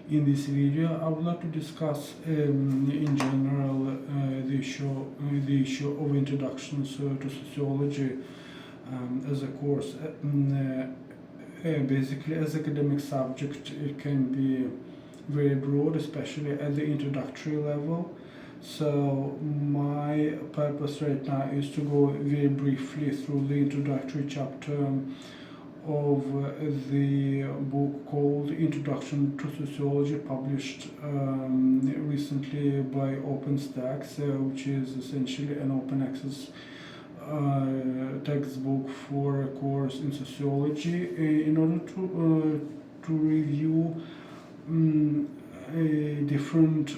In this video, I would like to discuss in general the issue of introductions to sociology as a course. Basically, as academic subject, it can be very broad, especially at the introductory level. So my purpose right now is to go very briefly through the introductory chapter of the book called Introduction to Sociology, published recently by OpenStax, which is essentially an open access textbook for a course in sociology, in order to review different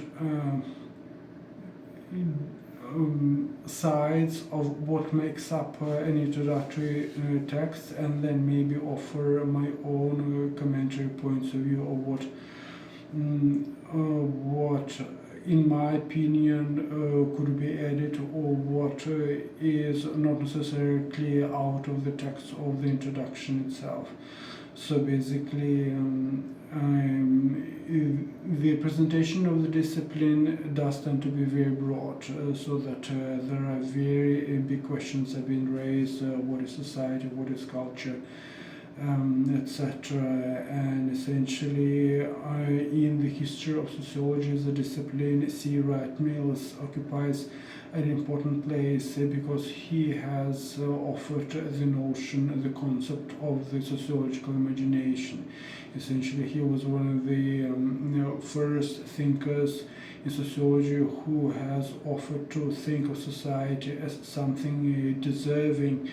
sides of what makes up an introductory text, and then maybe offer my own commentary points of view of what in my opinion could be added, or what is not necessarily clear out of the text of the introduction itself. So basically, the presentation of the discipline does tend to be very broad, so that there are very big questions have been raised: what is society, what is culture, etc. And essentially, in the history of sociology as a discipline, C. Wright Mills occupies an important place because he has offered the notion, the concept of the sociological imagination. Essentially, he was one of the first thinkers in sociology who has offered to think of society as something deserving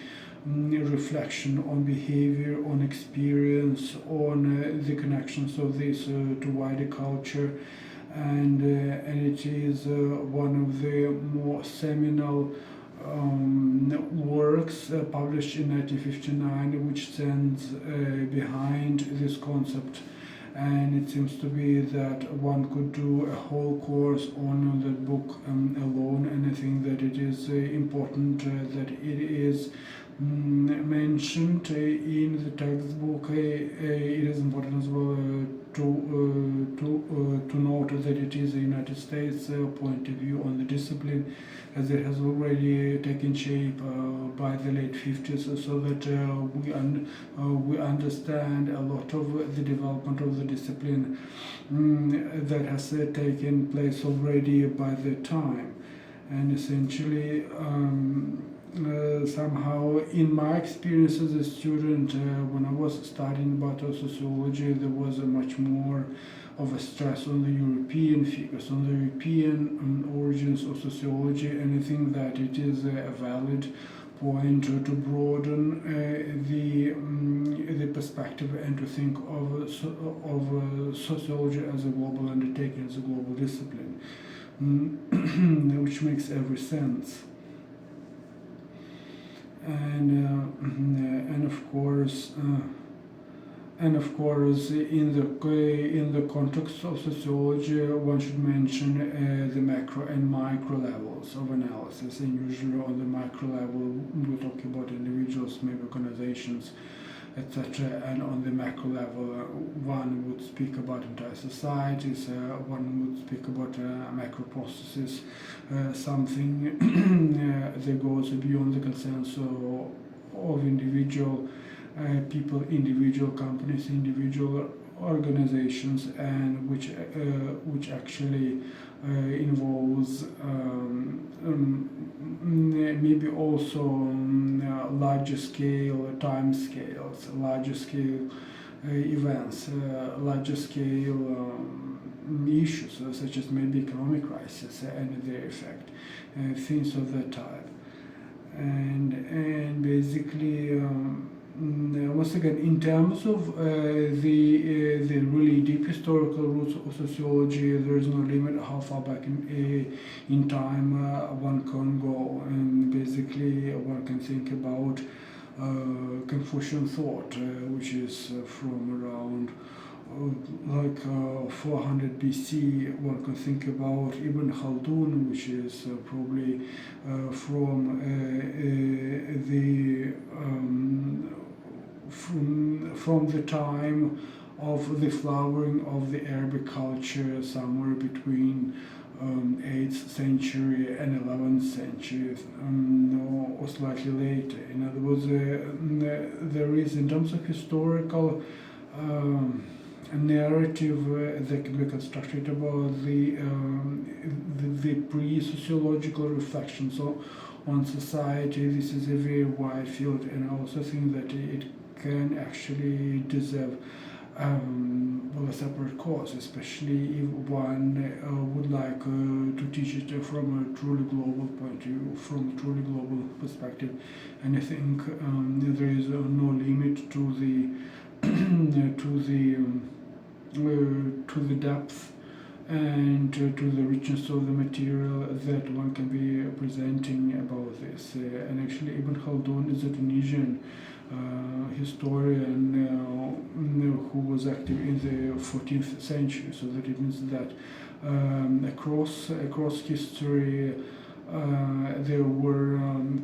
reflection on behavior, on experience, on the connections of this to wider culture. And it is one of the more seminal works published in 1959, which stands behind this concept. And it seems to be that one could do a whole course on that book alone, and I think that it is important that it is mentioned in the textbook. It is important as well to note that it is a United States point of view on the discipline, as it has already taken shape by the late 50s, so that we understand a lot of the development of the discipline that has taken place already by the time. And essentially, somehow, in my experience as a student, when I was studying about sociology, there was a much more of a stress on the European figures, on the European origins of sociology, and I think that it is a valid point to broaden the perspective and to think of sociology as a global undertaking, as a global discipline, which makes every sense. And of course, in the context of sociology, one should mention the macro and micro levels of analysis. And usually, on the macro level, we're talking about individuals, maybe organizations, etc. And on the macro level, one would speak about entire societies, one would speak about macro processes, something that goes beyond the consensus of individual people, individual companies, individual organizations, and which actually involves maybe also larger scale time scales, larger scale events, larger scale issues, such as maybe economic crisis and their effect, things of that type. And basically, once again, in terms of the really deep historical roots of sociology, there is no limit how far back in time one can go, and basically one can think about Confucian thought, which is from around 400 BC. One can think about Ibn Khaldun, which is probably from the time of the flowering of the Arabic culture somewhere between 8th century and 11th century, or slightly later. In other words, there is, in terms of historical narrative that can be constructed about the pre-sociological reflections on society. This is a very wide field, and I also think that it can actually deserve a separate course, especially if one would like to teach it from a truly global point of view, from a truly global perspective. And I think there is no limit to the depth and to the richness of the material that one can be presenting about this. And actually, Ibn Khaldun is a Tunisian historian who was active in the 14th century, so that it means that across history there were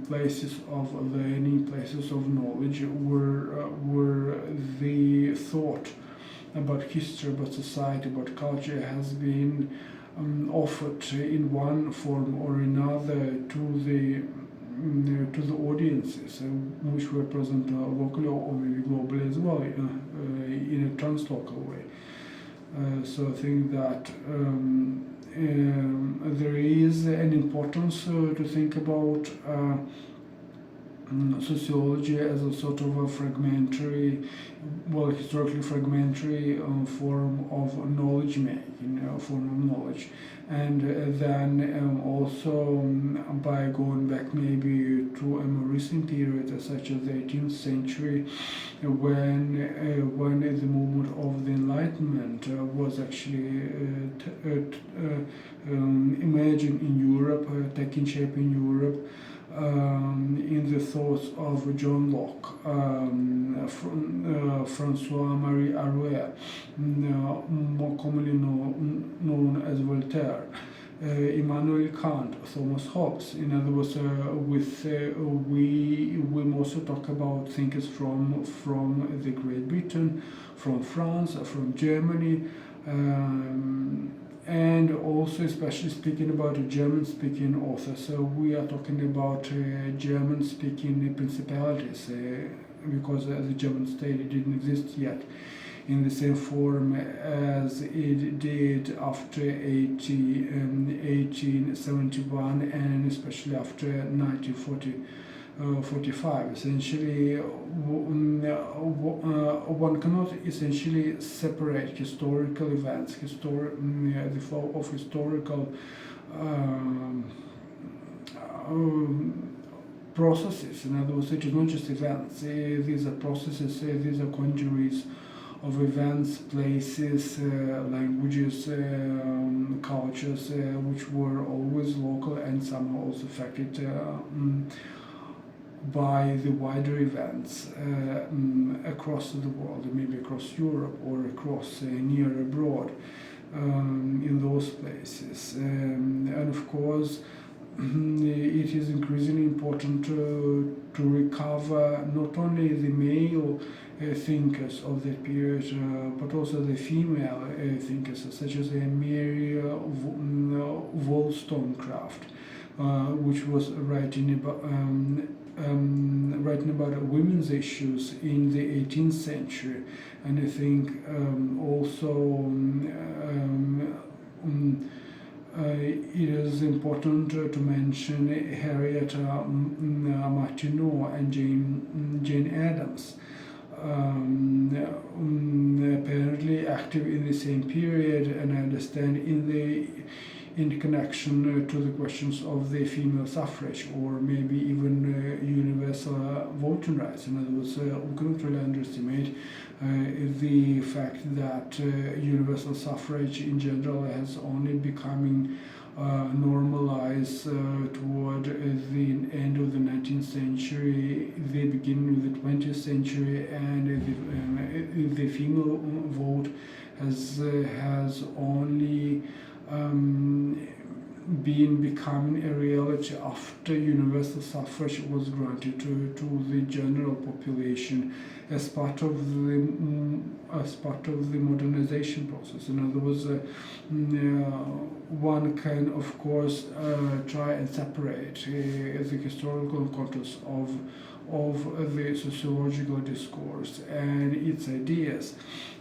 places of learning, places of knowledge, where the thought about history, about society, about culture has been offered in one form or another to the audiences which were present locally or maybe globally as well, in a translocal way. So I think that there is an importance to think about sociology as a sort of a fragmentary, historically fragmentary form of knowledge making, form of knowledge. And then also by going back maybe to a more recent period, such as the 18th century, when the movement of the Enlightenment was actually emerging in Europe, taking shape in Europe, in the thoughts of John Locke, François-Marie Arouet, more commonly known as Voltaire, Immanuel Kant, Thomas Hobbes. In other words, we mostly talk about thinkers from the Great Britain, from France, from Germany, and also especially speaking about a German-speaking author. So we are talking about German-speaking principalities, because the German state didn't exist yet in the same form as it did after 1871, and especially after 1945. Essentially, one cannot essentially separate historical events, the flow of historical processes. In other words, it is not just events. These are processes, these are congeries of events, places, languages, cultures, which were always local and somehow also affected by the wider events across the world, maybe across Europe or across near abroad, in those places. And of course, it is increasingly important to recover not only the male thinkers of that period, but also the female thinkers, such as Mary Wollstonecraft, which was writing about women's issues in the 18th century. And I think also it is important to mention Harriet Martineau and Jane Addams, apparently active in the same period, and I understand in connection to the questions of the female suffrage, or maybe even universal voting rights. In other words, we cannot really underestimate the fact that universal suffrage in general has only becoming normalized toward the end of the 19th century, the beginning of the 20th century, and the female vote has only becoming a reality after universal suffrage was granted to the general population as part of the modernization process. In other words, one can of course try and separate the historical context of the sociological discourse and its ideas.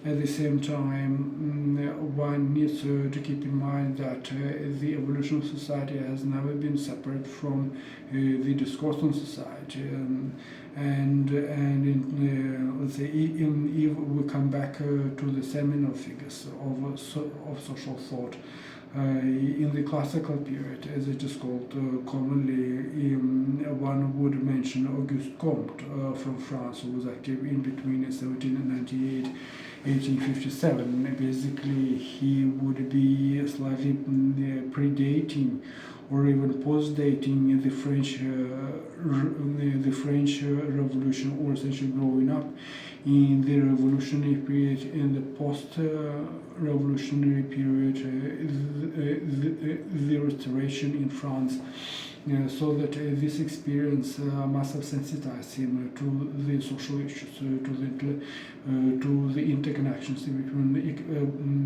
At the same time, one needs to keep in mind that the evolution of society has never been separate from the discourse on society. And let's say, if we come back to the seminal figures of social thought, in the classical period, as it is called commonly, one would mention Auguste Comte from France, who was active in between 1798 and 1857. Basically, he would be slightly predating or even post-dating the French Revolution, or essentially growing up in the revolutionary period, in the post-revolutionary period, the Restoration in France. So that this experience must have sensitized him to the social issues, to the interconnections between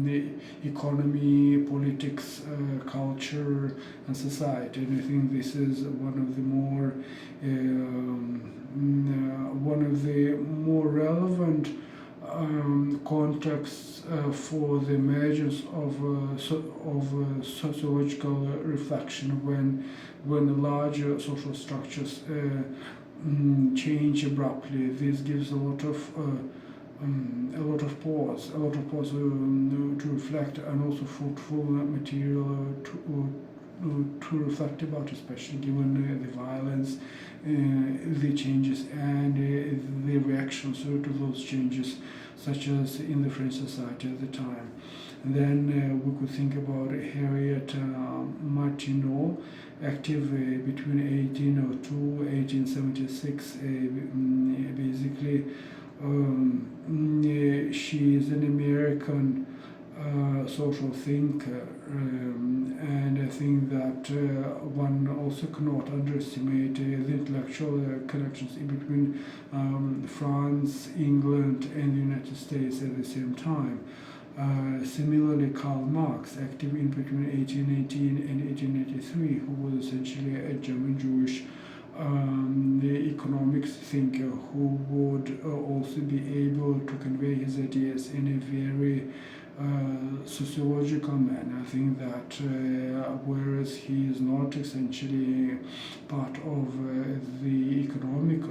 the economy, politics, culture, and society. And I think this is one of the more relevant contexts for the emergence of sociological reflection when the larger social structures change abruptly. This gives a lot of pause to reflect, and also fruitful material to reflect about, especially given the violence, the changes, and the reactions to those changes, such as in the French society at the time. And then we could think about Harriet Martineau, active between 1802 and 1876. Basically, she is an American social thinker, and I think that one also cannot underestimate the intellectual connections in between France, England, and the United States at the same time. Similarly, Karl Marx, active in between 1818 and 1883, who was essentially a German-Jewish economics thinker, who would also be able to convey his ideas in a very sociological manner. I think that whereas he is not essentially part of the economic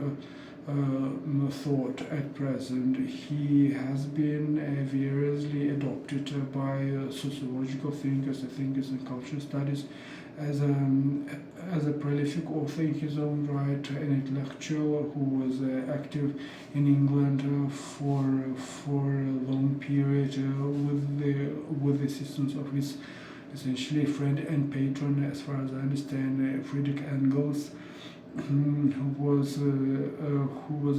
thought at present, he has been variously adopted by sociological thinkers, and cultural studies, as a prolific author in his own right, an intellectual who was active in England for a long period with the assistance of his essentially friend and patron, as far as I understand, Friedrich Engels, who was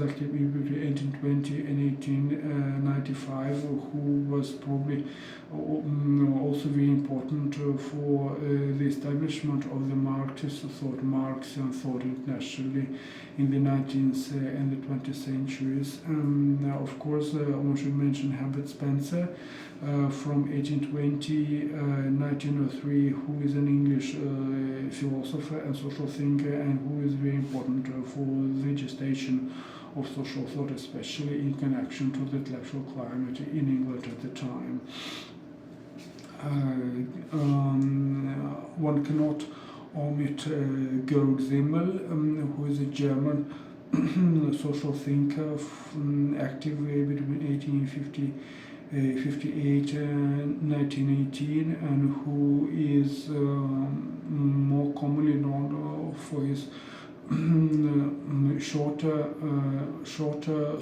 active between 1820 and 1895, who was probably also very important for the establishment of the Marxist thought, Marxian thought internationally in the 19th and the 20th centuries. Of course, one should mention Herbert Spencer from 1820 1903, who is an English philosopher and social thinker, and who is very important for the gestation of social thought, especially in connection to the intellectual climate in England at the time. One cannot omit Georg Simmel, who is a German social thinker, active between 1858 and 1918, and who is more commonly known for his shorter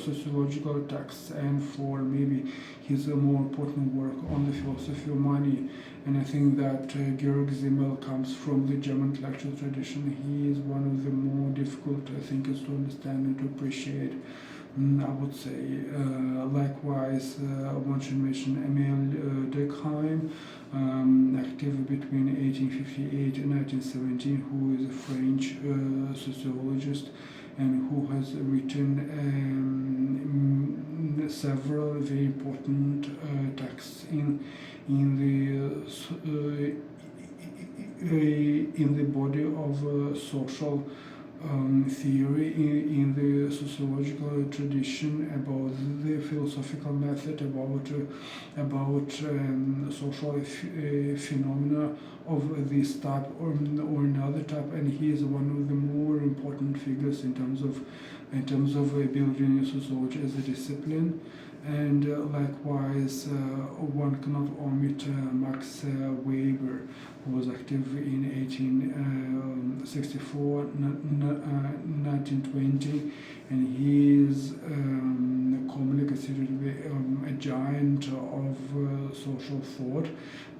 sociological texts, and for maybe his more important work on the philosophy of money. And I think that Georg Simmel comes from the German intellectual tradition. He is one of the more difficult thinkers to understand and to appreciate, I would say. Likewise, one should mention Emile Durkheim, active between 1858 and 1917, who is a French sociologist and who has written several very important texts in the body of social theory in the sociological tradition about the philosophical method, about social phenomena of this type or another type, and he is one of the more important figures in terms of building sociology as a discipline. And likewise, one cannot omit Max Weber, who was active in 1864, 1920, and he is commonly considered to be a giant of social thought.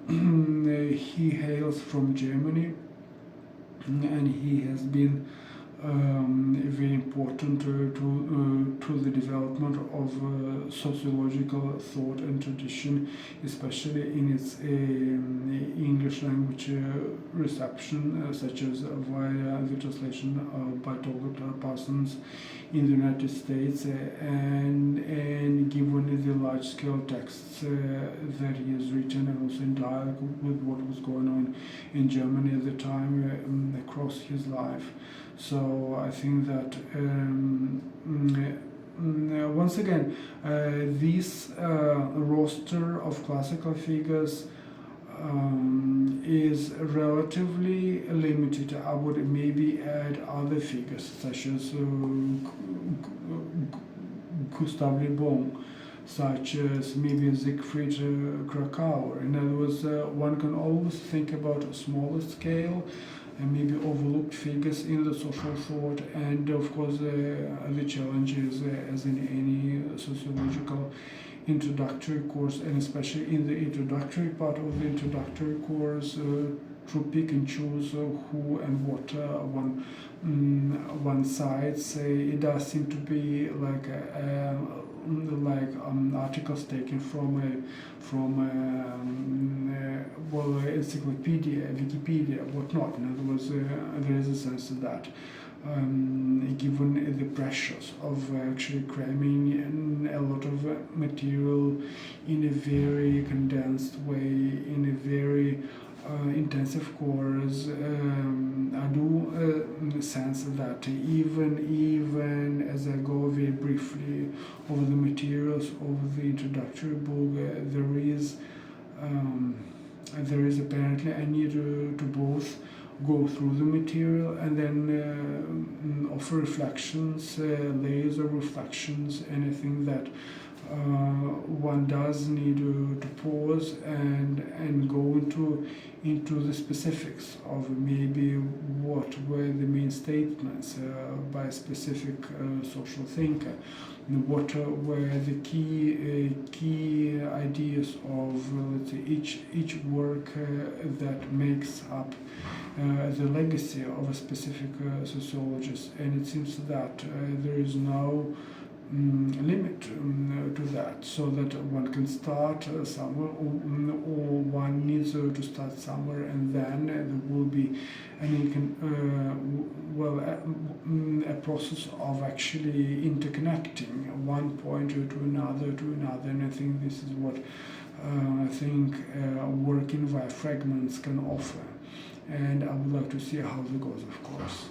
He hails from Germany, and he has been very important to the development of sociological thought and tradition, especially in its English language reception, such as via the translation by Dr. Parsons in the United States, and given the large-scale texts that he has written, and also in dialogue with what was going on in Germany at the time across his life. So I think that once again, this roster of classical figures is relatively limited. I would maybe add other figures such as Gustav Le Bon, such as maybe Siegfried Krakauer. In other words, one can always think about a smaller scale and maybe overlooked figures in the social thought, and of course the challenges as in any sociological introductory course, and especially in the introductory part of the introductory course, to pick and choose who and what one cites. It does seem to be like articles taken from encyclopedia, Wikipedia, whatnot. In other words, there is a sense of that. Given the pressures of actually cramming a lot of material in a very condensed way, in a very intensive course, I do sense that even as I go very briefly over the materials of the introductory book, there is apparently a need to both go through the material and then offer reflections, layers of reflections, anything that one does need to pause and go into the specifics of maybe what were the main statements by a specific social thinker, what were the key ideas of let's say each work that makes up the legacy of a specific sociologist. And it seems that there is no limit to that, so that one can start somewhere, or one needs to start somewhere, and then there will be a process of actually interconnecting one point to another, and I think this is what working via fragments can offer, and I would like to see how it goes, of course.